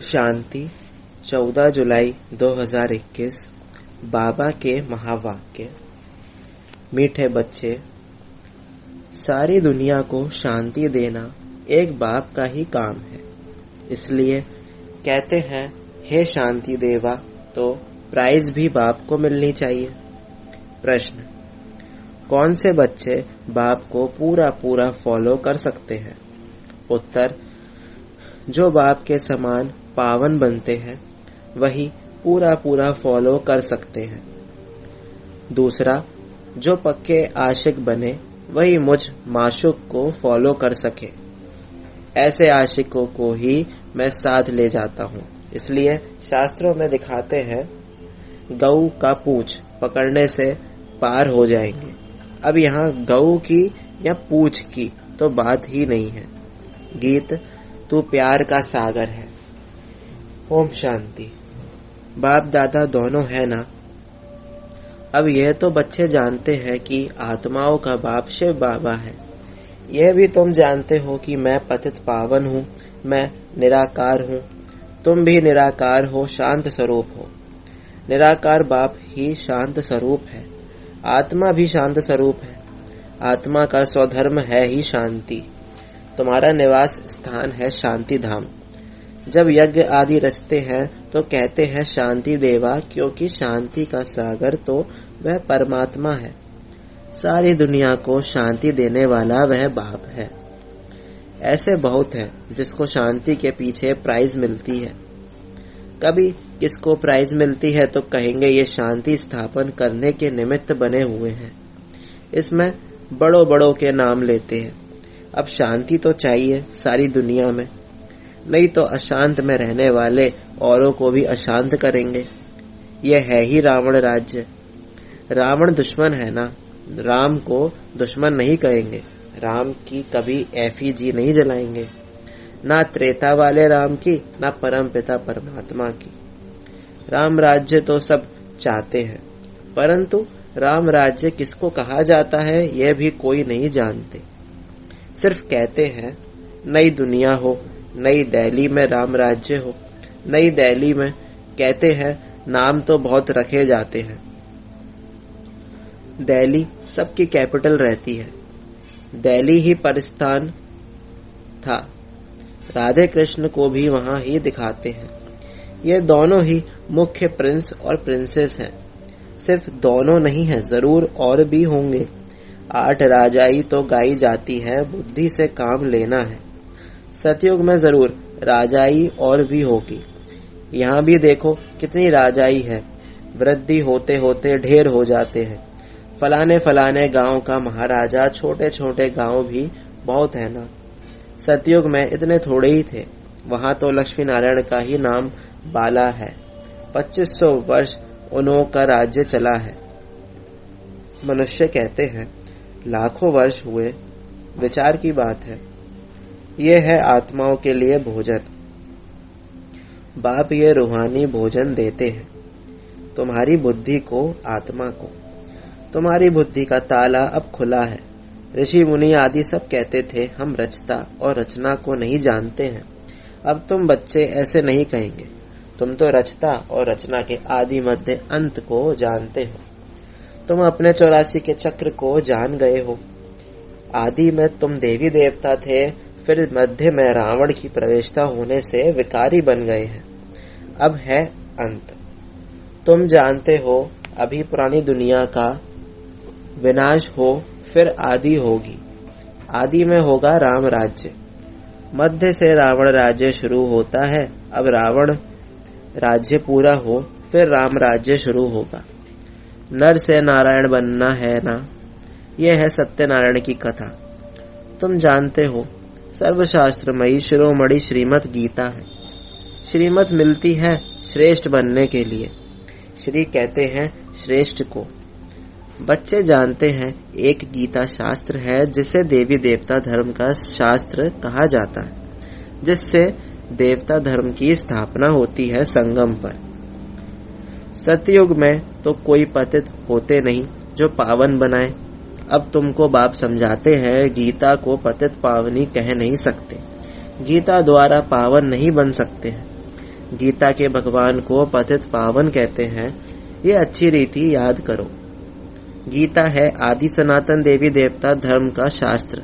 शांति 14 जुलाई 2021। बाबा के महावाक्य। मीठे बच्चे, सारी दुनिया को शांति देना एक बाप का ही काम है। इसलिए कहते हैं, हे शांति देवा, तो प्राइज भी बाप को मिलनी चाहिए। प्रश्न, कौन से बच्चे बाप को पूरा फॉलो कर सकते हैं? उत्तर, जो बाप के समान पावन बनते हैं वही पूरा फॉलो कर सकते हैं। दूसरा, जो पक्के आशिक बने वही मुझ माशूक को फॉलो कर सके। ऐसे आशिकों को ही मैं साथ ले जाता हूँ। इसलिए शास्त्रों में दिखाते हैं, गऊ का पूंछ पकड़ने से पार हो जाएंगे। अब यहाँ गऊ की या पूंछ की तो बात ही नहीं है। गीत तू प्यार का सागर है। ओम शांति। बाप दादा दोनों है ना। अब यह तो बच्चे जानते हैं कि आत्माओं का बाप शिव बाबा है। यह भी तुम जानते हो कि मैं पतित पावन हूँ, मैं निराकार हूँ। तुम भी निराकार हो, शांत स्वरूप हो। निराकार बाप ही शांत स्वरूप है। आत्मा भी शांत स्वरूप है। आत्मा का स्वधर्म है ही शांति। तुम्हारा निवास स्थान है शांति धाम। जब यज्ञ आदि रचते हैं तो कहते हैं शांति देवा, क्योंकि शांति का सागर तो वह परमात्मा है। सारी दुनिया को शांति देने वाला वह बाप है। ऐसे बहुत हैं जिसको शांति के पीछे प्राइज मिलती है। कभी किसको प्राइज मिलती है तो कहेंगे ये शांति स्थापन करने के निमित्त बने हुए हैं। इसमें बड़ों के नाम लेते हैं। अब शांति तो चाहिए सारी दुनिया में, नहीं तो अशांत में रहने वाले औरों को भी अशांत करेंगे। यह है ही रावण राज्य। रावण दुश्मन है ना, राम को दुश्मन नहीं कहेंगे। राम की कभी एफिजी नहीं जलाएंगे, ना त्रेता वाले राम की, ना परम पिता परमात्मा की। राम राज्य तो सब चाहते हैं, परंतु राम राज्य किसको कहा जाता है यह भी कोई नहीं जानते। सिर्फ कहते हैं नई दुनिया हो, नई दिल्ली में राम राज्य हो। नई दिल्ली में कहते हैं नाम तो बहुत रखे जाते हैं। दिल्ली सबकी कैपिटल रहती है। दिल्ली ही परिस्थान था। राधे कृष्ण को भी वहां ही दिखाते हैं। ये दोनों ही मुख्य प्रिंस और प्रिंसेस हैं। सिर्फ दोनों नहीं है, जरूर और भी होंगे। 8 राजाई तो गाई जाती है, बुद्धि से काम लेना है। सतयुग में जरूर राजाई और भी होगी। यहाँ भी देखो कितनी राजाई है। वृद्धि होते होते ढेर हो जाते हैं। फलाने गांव का महाराजा, छोटे गांव भी बहुत है ना। सतयुग में इतने थोड़े ही थे। वहां तो लक्ष्मी नारायण का ही नाम बाला है। 2500 वर्ष उन्हों का राज्य चला है। मनुष्य कहते हैं लाखों वर्ष हुए। विचार की बात है। यह है आत्माओं के लिए भोजन। बाप ये रूहानी भोजन देते हैं तुम्हारी बुद्धि को, आत्मा को। तुम्हारी बुद्धि का ताला अब खुला है। ऋषि मुनि आदि सब कहते थे हम रचता और रचना को नहीं जानते हैं। अब तुम बच्चे ऐसे नहीं कहेंगे। तुम तो रचता और रचना के आदि मध्य अंत को जानते हो। तुम अपने 84 के चक्र को जान गए हो। आदि में तुम देवी देवता थे, फिर मध्य में रावण की प्रवेशता होने से विकारी बन गए हैं। अब है अंत। तुम जानते हो अभी पुरानी दुनिया का विनाश हो, फिर आदि होगी। आदि में होगा राम राज्य। मध्य से रावण राज्य शुरू होता है। अब रावण राज्य पूरा हो, फिर राम राज्य शुरू होगा। नर से नारायण बनना है ना। यह है सत्यनारायण की कथा। तुम जानते हो सर्वशास्त्रमयी शिरोमणि श्रीमद् गीता है। श्रीमद् मिलती है श्रेष्ठ बनने के लिए। श्री कहते हैं श्रेष्ठ को। बच्चे जानते हैं एक गीता शास्त्र है जिसे देवी देवता धर्म का शास्त्र कहा जाता है, जिससे देवता धर्म की स्थापना होती है संगम पर। सतयुग में तो कोई पतित होते नहीं जो पावन बनाए। अब तुमको बाप समझाते हैं गीता को पतित पावनी कह नहीं सकते। गीता द्वारा पावन नहीं बन सकते हैं। गीता के भगवान को पतित पावन कहते हैं, ये अच्छी रीति याद करो। गीता है आदि सनातन देवी देवता धर्म का शास्त्र।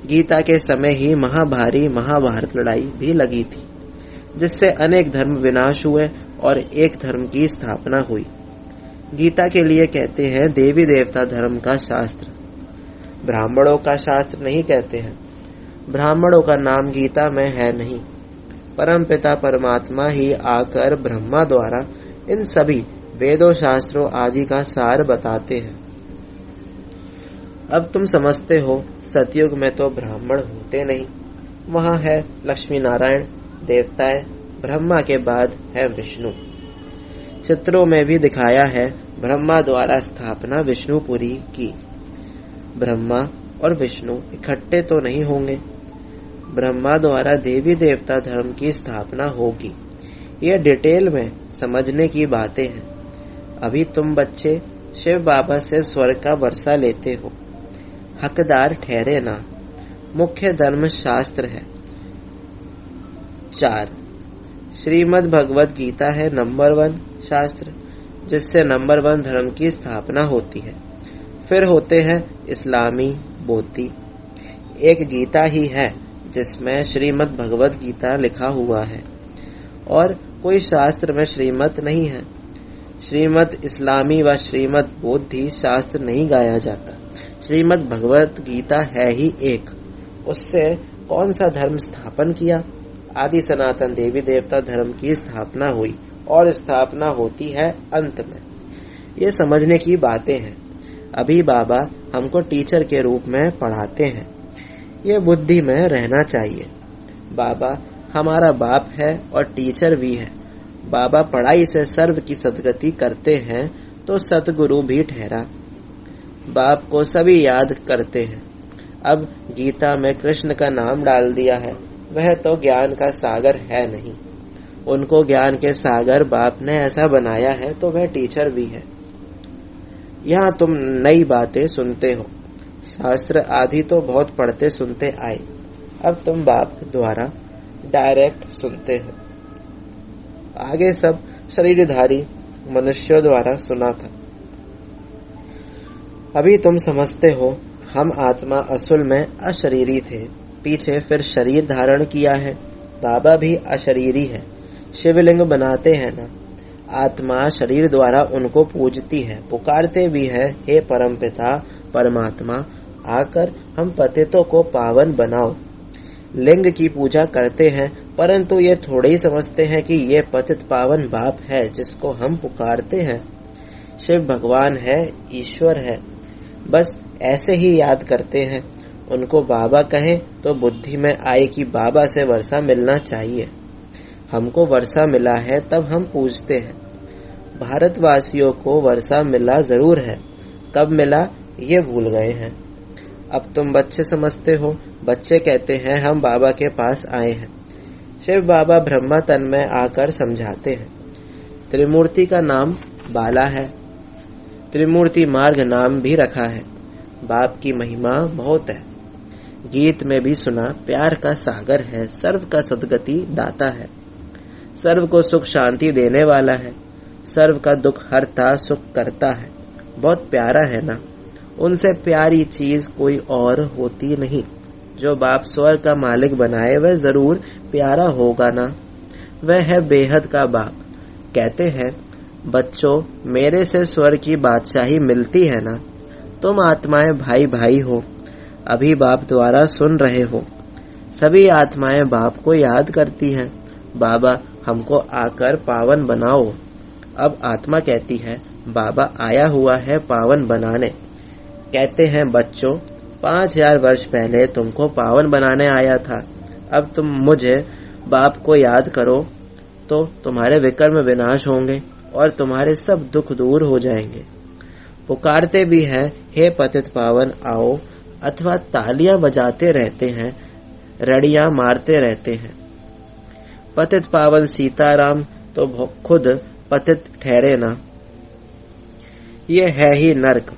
गीता के समय ही महाभारी महाभारत लड़ाई भी लगी थी, जिससे अनेक धर्म विनाश हुए और एक धर्म की स्थापना हुई। गीता के लिए कहते हैं देवी देवता धर्म का शास्त्र, ब्राह्मणों का शास्त्र नहीं कहते हैं। ब्राह्मणों का नाम गीता में है नहीं। परमपिता परमात्मा ही आकर ब्रह्मा द्वारा इन सभी वेदों शास्त्रों आदि का सार बताते हैं। अब तुम समझते हो सतयुग में तो ब्राह्मण होते नहीं, वहां है लक्ष्मी नारायण देवताएं, ब्रह्मा के बाद है विष्णु। चित्रों में भी दिखाया है ब्रह्मा द्वारा स्थापना विष्णुपुरी की। ब्रह्मा और विष्णु इकट्ठे तो नहीं होंगे, ब्रह्मा द्वारा देवी देवता धर्म की स्थापना होगी। ये डिटेल में समझने की बातें हैं। अभी तुम बच्चे शिव बाबा से स्वर्ग का वर्षा लेते हो, हकदार ठहरे ना। मुख्य धर्म शास्त्र है 4। श्रीमद् भगवत गीता है नंबर 1 शास्त्र, जिससे नंबर 1 धर्म की स्थापना होती है। फिर होते हैं इस्लामी बोधी। एक गीता ही है जिसमें श्रीमद् भगवत गीता लिखा हुआ है और कोई शास्त्र में श्रीमत नहीं है। श्रीमद् इस्लामी व श्रीमद् बोधी शास्त्र नहीं गाया जाता। श्रीमद् भगवत गीता है ही एक। उससे कौन सा धर्म स्थापन किया? आदि सनातन देवी देवता धर्म की स्थापना हुई और स्थापना होती है अंत में। ये समझने की बातें हैं। अभी बाबा हमको टीचर के रूप में पढ़ाते हैं, ये बुद्धि में रहना चाहिए। बाबा हमारा बाप है और टीचर भी है। बाबा पढ़ाई से सर्व की सदगति करते हैं तो सतगुरु भी ठहरा। बाप को सभी याद करते हैं। अब गीता में कृष्ण का नाम डाल दिया है, वह तो ज्ञान का सागर है नहीं। उनको ज्ञान के सागर बाप ने ऐसा बनाया है तो वह टीचर भी है। यहाँ तुम नई बातें सुनते हो। शास्त्र आदि तो बहुत पढ़ते सुनते आए, अब तुम बाप द्वारा डायरेक्ट सुनते हो। आगे सब शरीरधारी मनुष्यों द्वारा सुना था। अभी तुम समझते हो हम आत्मा असल में अशरीरी थे, पीछे फिर शरीर धारण किया है। बाबा भी अशरीरी है, शिवलिंग बनाते हैं ना। आत्मा शरीर द्वारा उनको पूजती है, पुकारते भी है, हे परमपिता परमात्मा आकर हम पतितों को पावन बनाओ। लिंग की पूजा करते हैं, परंतु ये थोड़े ही समझते हैं कि ये पतित पावन बाप है जिसको हम पुकारते हैं। शिव भगवान है, ईश्वर है, बस ऐसे ही याद करते हैं। उनको बाबा कहें तो बुद्धि में आए कि बाबा से वर्षा मिलना चाहिए। हमको वर्षा मिला है तब हम पूछते हैं। भारतवासियों को वर्षा मिला जरूर है, कब मिला ये भूल गए हैं। अब तुम बच्चे समझते हो। बच्चे कहते हैं हम बाबा के पास आए हैं। शिव बाबा ब्रह्मा तन में आकर समझाते हैं। त्रिमूर्ति का नाम बाला है, त्रिमूर्ति मार्ग नाम भी रखा है। बाप की महिमा बहुत है, गीत में भी सुना। प्यार का सागर है, सर्व का सदगति दाता है, सर्व को सुख शांति देने वाला है, सर्व का दुख हरता सुख करता है। बहुत प्यारा है ना। उनसे प्यारी चीज कोई और होती नहीं। जो बाप स्वर्ग का मालिक बनाए वह जरूर प्यारा होगा ना। वह है बेहद का बाप। कहते हैं बच्चों मेरे से स्वर्ग की बादशाही मिलती है ना। तुम आत्माएं भाई भाई हो, अभी बाप द्वारा सुन रहे हो। सभी आत्माएं बाप को याद करती हैं, बाबा हमको आकर पावन बनाओ। अब आत्मा कहती है बाबा आया हुआ है पावन बनाने। कहते हैं बच्चों 5000 वर्ष पहले तुमको पावन बनाने आया था। अब तुम मुझे बाप को याद करो तो तुम्हारे विकर्म विनाश होंगे और तुम्हारे सब दुख दूर हो जाएंगे। पुकारते भी हैं हे पतित पावन आओ, अथवा तालियां बजाते रहते हैं, रड़ियां मारते रहते हैं। पतित पावन सीताराम तो खुद पतित ठहरे ना। ये है ही नरक,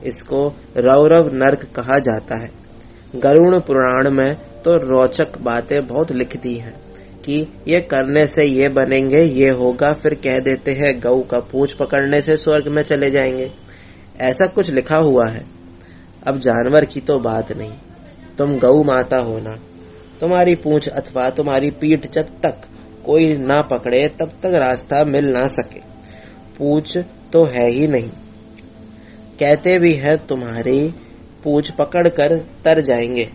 इसको रौरव नरक कहा जाता है। गरुड़ पुराण में तो रोचक बातें बहुत लिख दी हैं कि ये करने से ये बनेंगे, ये होगा, फिर कह देते हैं गऊ का पूंछ पकड़ने से स्वर्ग में चले जाएंगे। ऐसा कुछ लिखा हुआ है। अब जानवर की तो बात नहीं, तुम गऊ माता हो ना, तुम्हारी पूंछ अथवा तुम्हारी पीठ जब तक कोई ना पकड़े तब तक रास्ता मिल ना सके। पूंछ तो है ही नहीं, कहते भी है तुम्हारी पूंछ पकड़ कर तर जाएंगे।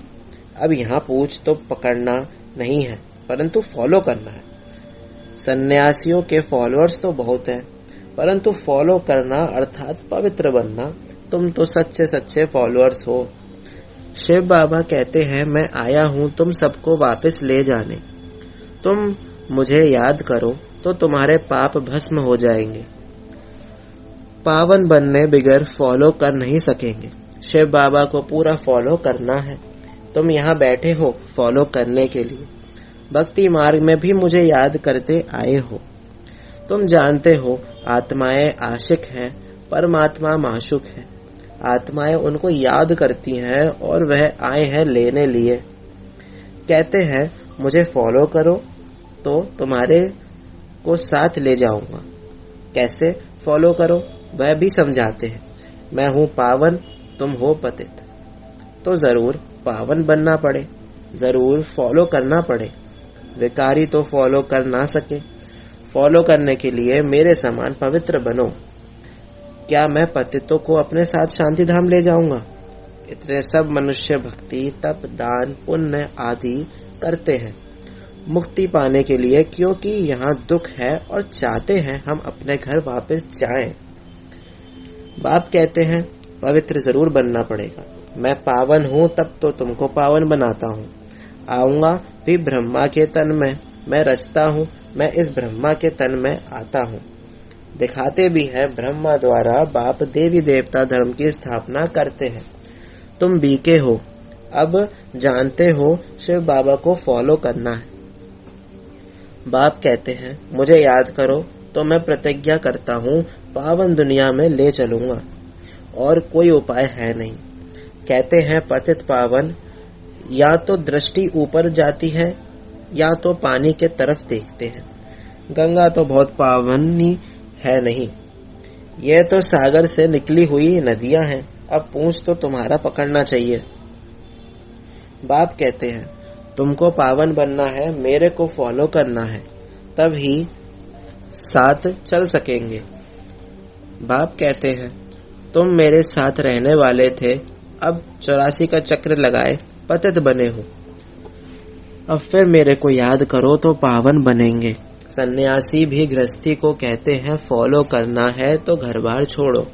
अब यहाँ पूंछ तो पकड़ना नहीं है, परंतु फॉलो करना है। सन्यासियों के फॉलोअर्स तो बहुत हैं, परंतु फॉलो करना अर्थात पवित्र बनना, तुम तो सच्चे सच्चे फॉलोअर्स हो। शिव बाबा कहते हैं मैं आया हूँ तुम सबको वापस ले जाने। तुम मुझे याद करो तो तुम्हारे पाप भस्म हो जाएंगे। पावन बनने बिगर फॉलो कर नहीं सकेंगे। शिव बाबा को पूरा फॉलो करना है। तुम यहाँ बैठे हो फॉलो करने के लिए। भक्ति मार्ग में भी मुझे याद करते आए हो। तुम जानते हो आत्माएं आशिक हैं, परमात्मा माशूक है। आत्माएं उनको याद करती हैं और वह आए हैं लेने लिए। कहते हैं मुझे फॉलो करो तो तुम्हारे को साथ ले जाऊंगा। कैसे फॉलो करो वह भी समझाते हैं। मैं हूँ पावन, तुम हो पतित, तो जरूर पावन बनना पड़े, जरूर फॉलो करना पड़े। विकारी तो फॉलो कर ना सके। फॉलो करने के लिए मेरे समान पवित्र बनो। क्या मैं पतितों को अपने साथ शांति धाम ले जाऊंगा? इतने सब मनुष्य भक्ति, तप, दान, पुण्य आदि करते हैं मुक्ति पाने के लिए, क्योंकि यहाँ दुख है और चाहते हैं हम अपने घर वापस जाएं। बाप कहते हैं पवित्र जरूर बनना पड़ेगा। मैं पावन हूँ तब तो तुमको पावन बनाता हूँ। आऊंगा भी ब्रह्मा के तन में, मैं रचता हूँ, मैं इस ब्रह्मा के तन में आता हूँ। दिखाते भी है ब्रह्मा द्वारा बाप देवी देवता धर्म की स्थापना करते हैं। तुम बीके हो, अब जानते हो शिव बाबा को फॉलो करना है। बाप कहते हैं मुझे याद करो तो मैं प्रतिज्ञा करता हूँ पावन दुनिया में ले चलूंगा, और कोई उपाय है नहीं। कहते हैं पतित पावन, या तो दृष्टि ऊपर जाती है या तो पानी के तरफ देखते हैं। गंगा तो बहुत पावनी है नहीं, यह तो सागर से निकली हुई नदियां हैं। अब पूंछ तो तुम्हारा पकड़ना चाहिए। बाप कहते हैं तुमको पावन बनना है, मेरे को फॉलो करना है, तब ही साथ चल सकेंगे। बाप कहते हैं तुम मेरे साथ रहने वाले थे, अब 84 का चक्र लगाए पतित बने हो। अब फिर मेरे को याद करो तो पावन बनेंगे। सन्यासी भी गृहस्थी को कहते हैं फॉलो करना है तो घर बार छोड़ो।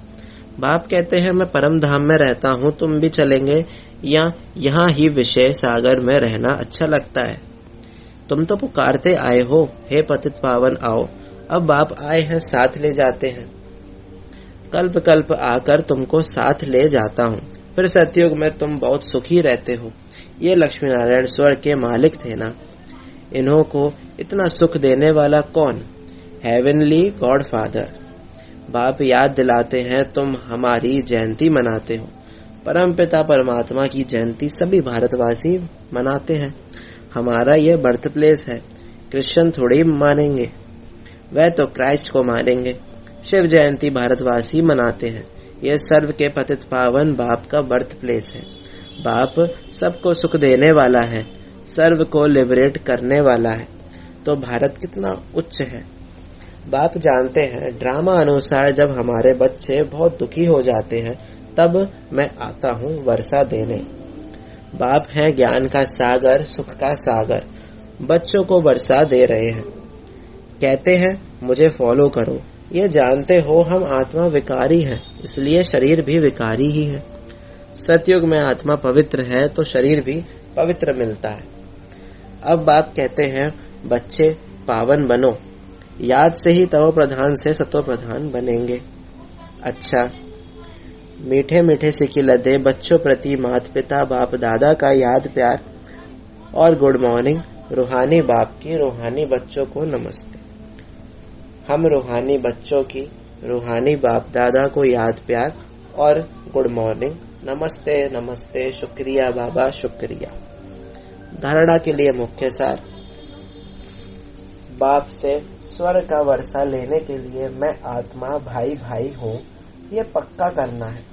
बाप कहते हैं मैं परम धाम में रहता हूँ, तुम भी चलेंगे या यहाँ ही विषय सागर में रहना अच्छा लगता है? तुम तो पुकारते आए हो, हे पतित पावन आओ। अब बाप आए हैं, साथ ले जाते हैं। कल्प कल्प आकर तुमको साथ ले जाता हूँ। फिर सतयुग में तुम बहुत सुखी रहते हो। ये लक्ष्मी नारायण स्वर्ग के मालिक थे ना, इन्हों को इतना सुख देने वाला कौन? Heavenly God father. बाप याद दिलाते हैं तुम हमारी जयंती मनाते हो। परम पिता परमात्मा की जयंती सभी भारतवासी मनाते हैं। हमारा यह बर्थ प्लेस है। क्रिश्चियन थोड़ी मानेंगे, वह तो क्राइस्ट को मानेंगे। शिव जयंती भारतवासी मनाते हैं। यह सर्व के पतित पावन बाप का बर्थ प्लेस है। बाप सबको सुख देने वाला है, सर्व को लिबरेट करने वाला है। तो भारत कितना उच्च है। बाप जानते हैं ड्रामा अनुसार जब हमारे बच्चे बहुत दुखी हो जाते हैं तब मैं आता हूँ वर्षा देने। बाप है ज्ञान का सागर, सुख का सागर, बच्चों को वर्षा दे रहे हैं। कहते हैं मुझे फॉलो करो। ये जानते हो हम आत्मा विकारी है, इसलिए शरीर भी विकारी ही है। सतयुग में आत्मा पवित्र है तो शरीर भी पवित्र मिलता है। अब बाप कहते हैं बच्चे पावन बनो, याद से ही तमो प्रधान से सतो प्रधान बनेंगे। अच्छा, मीठे मीठे सिक्के लदे बच्चों प्रति माता पिता बाप दादा का याद प्यार और गुड मॉर्निंग। रूहानी बाप की रूहानी बच्चों को नमस्ते। हम रूहानी बच्चों की रूहानी बाप दादा को याद प्यार और गुड मॉर्निंग, नमस्ते नमस्ते, शुक्रिया बाबा शुक्रिया। धारणा के लिए मुख्य सार। बाप से स्वर्ग का वर्षा लेने के लिए मैं आत्मा भाई भाई हूँ, ये पक्का करना है।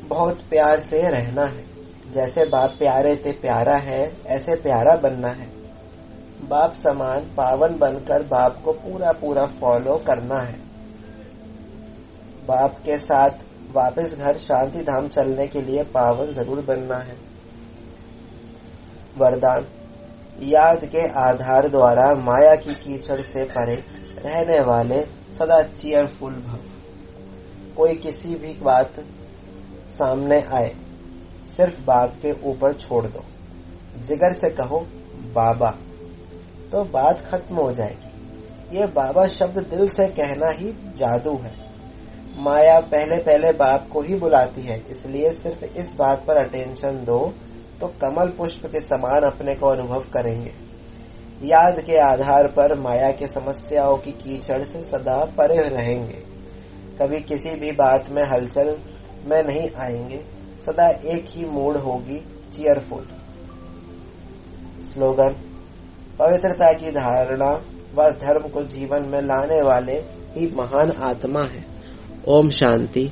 बहुत प्यार से रहना है। जैसे बाप प्यारे थे प्यारा है, ऐसे प्यारा बनना है। बाप समान पावन बनकर बाप को पूरा पूरा फॉलो करना है। बाप के साथ वापस घर शांति धाम चलने के लिए पावन जरूर बनना है। वरदान: याद के आधार द्वारा माया की कीचड़ से परे रहने वाले सदा चीयरफुल भव। कोई किसी भी बात सामने आए, सिर्फ बाप के ऊपर छोड़ दो। जिगर से कहो बाबा, तो बात खत्म हो जाएगी। ये बाबा शब्द दिल से कहना ही जादू है। माया पहले पहले बाप को ही बुलाती है, इसलिए सिर्फ इस बात पर अटेंशन दो तो कमल पुष्प के समान अपने को अनुभव करेंगे। याद के आधार पर माया के समस्याओं की कीचड़ से सदा परे रहेंगे। कभी किसी भी बात में हलचल में नहीं आएंगे। सदा एक ही मूड होगी, चीयरफुल। स्लोगन: पवित्रता की धारणा व धर्म को जीवन में लाने वाले ही महान आत्मा है। ओम शांति।